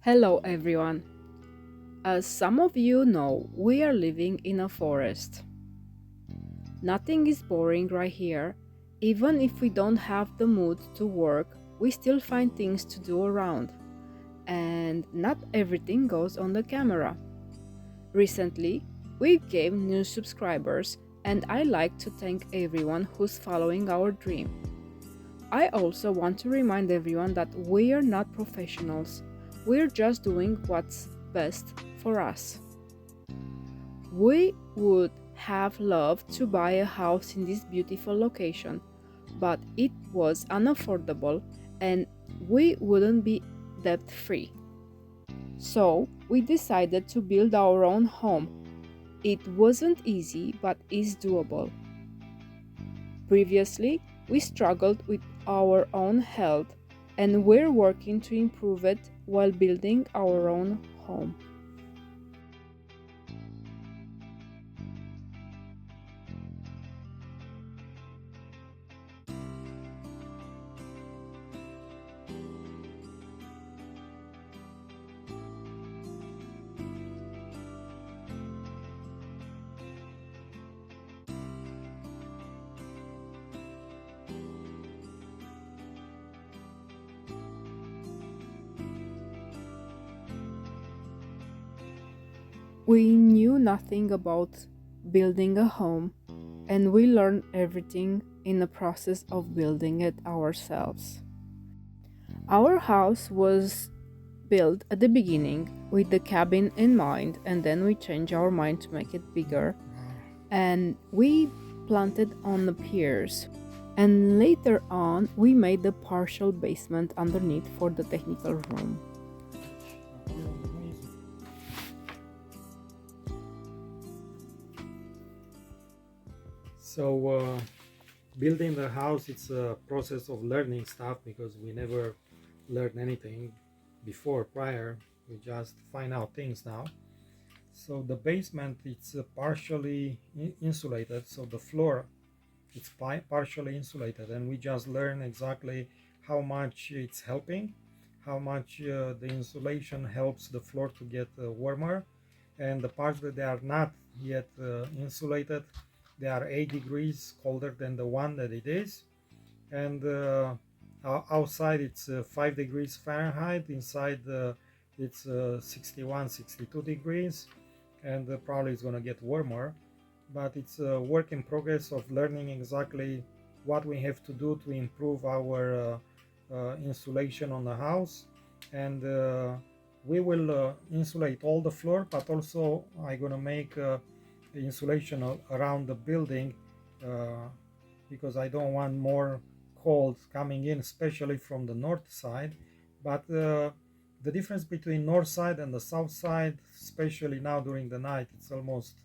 Hello, everyone. As some of you know, we are living in a forest. Nothing is boring right here. Even if we don't have the mood to work, we still find things to do around. And not everything goes on the camera. Recently, we gained new subscribers, and I like to thank everyone who's following our dream. I also want to remind everyone that we are not professionals. We're just doing what's best for us. We would have loved to buy a house in this beautiful location, but it was unaffordable and we wouldn't be debt free. So we decided to build our own home. It wasn't easy, but is doable. Previously, we struggled with our own health and we're working to improve it while building our own home. We knew nothing about building a home, and we learned everything in the process of building it ourselves. Our house was built at the beginning with the cabin in mind, and then we changed our mind to make it bigger, and we planted on the piers. And later on, we made the partial basement underneath for the technical room. So, building the house, it's a process of learning stuff because we never learned anything before, prior. We just find out things now. So the basement, it's partially insulated. So the floor, it's partially insulated, and we just learn exactly how much it's helping, how much the insulation helps the floor to get warmer, and the parts that they are not yet insulated, they are 8 degrees colder than the one that it is, and outside it's 5 degrees Fahrenheit, inside it's 61 62 degrees, and probably it's going to get warmer, but it's a work in progress of learning exactly what we have to do to improve our insulation on the house. And we will insulate all the floor, but also I'm going to make insulation around the building, uh, because I don't want more cold coming in, especially from the north side. But the difference between north side and the south side, especially now during the night, it's almost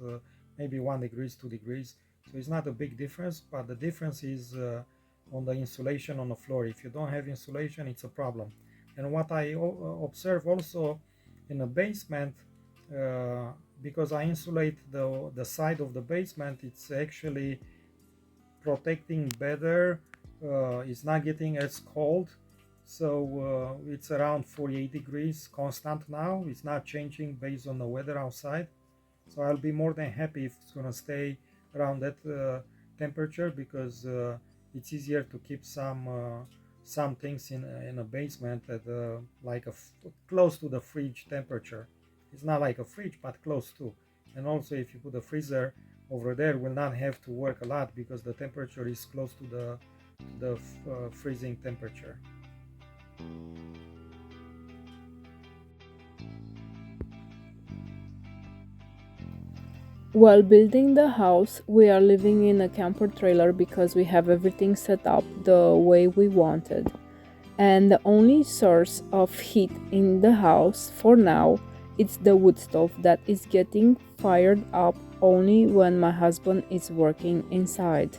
maybe 1 degrees, 2 degrees. So it's not a big difference, but the difference is on the insulation on the floor. If you don't have insulation, it's a problem. And what I observe also in the basement, uh, because I insulate the side of the basement, it's actually protecting better. It's not getting as cold, so it's around 48 degrees constant now. It's not changing based on the weather outside, so I'll be more than happy if it's gonna stay around that temperature, because it's easier to keep some things in a basement at like close to the fridge temperature. It's not like a fridge, but close to. And also, if you put a freezer over there, will not have to work a lot because the temperature is close to the freezing temperature. While building the house, we are living in a camper trailer because we have everything set up the way we wanted. And the only source of heat in the house for now is the wood stove that is getting fired up only when my husband is working inside.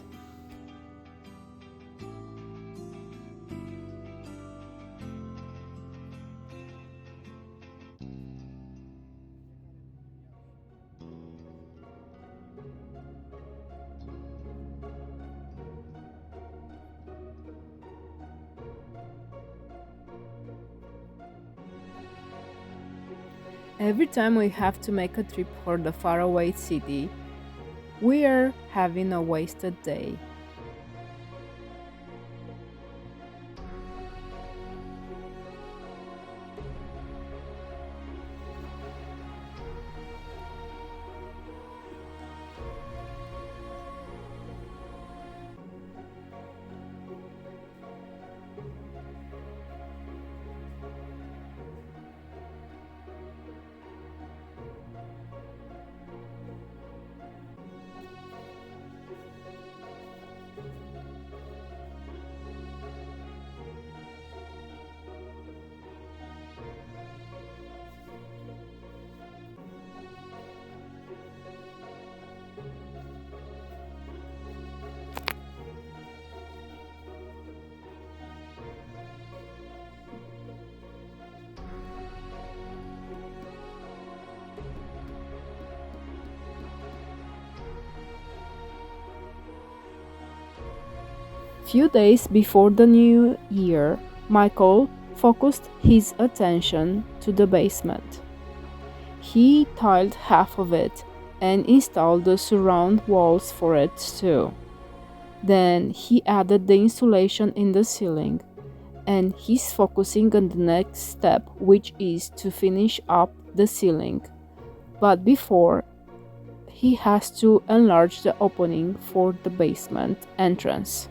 Every time we have to make a trip for the faraway city, we are having a wasted day. Few days before the new year, Michael focused his attention to the basement. He tiled half of it and installed the surround walls for it too. Then he added the insulation in the ceiling, and he's focusing on the next step, which is to finish up the ceiling. But before, he has to enlarge the opening for the basement entrance.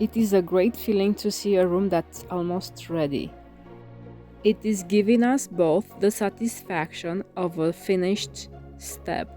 It is a great feeling to see a room that's almost ready. It is giving us both the satisfaction of a finished step.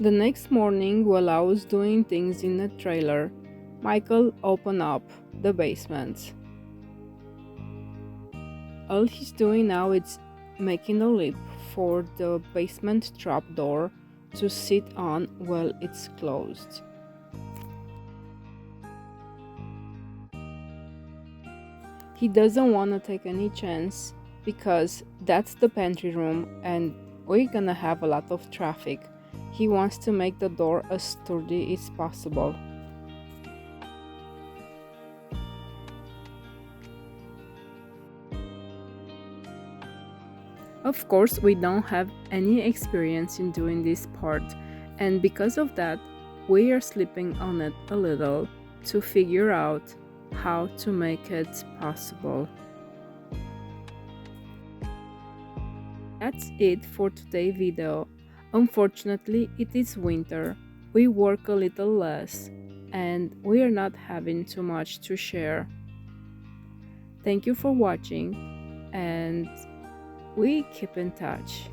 The next morning, while I was doing things in the trailer, Michael opened up the basement. All he's doing now is making a leap for the basement trapdoor to sit on while it's closed. He doesn't want to take any chance because that's the pantry room and we're gonna have a lot of traffic. He wants to make the door as sturdy as possible. Of course, we don't have any experience in doing this part, and because of that, we are sleeping on it a little to figure out how to make it possible. That's it for today's video. Unfortunately, it is winter. We work a little less and we are not having too much to share. Thank you for watching and we keep in touch.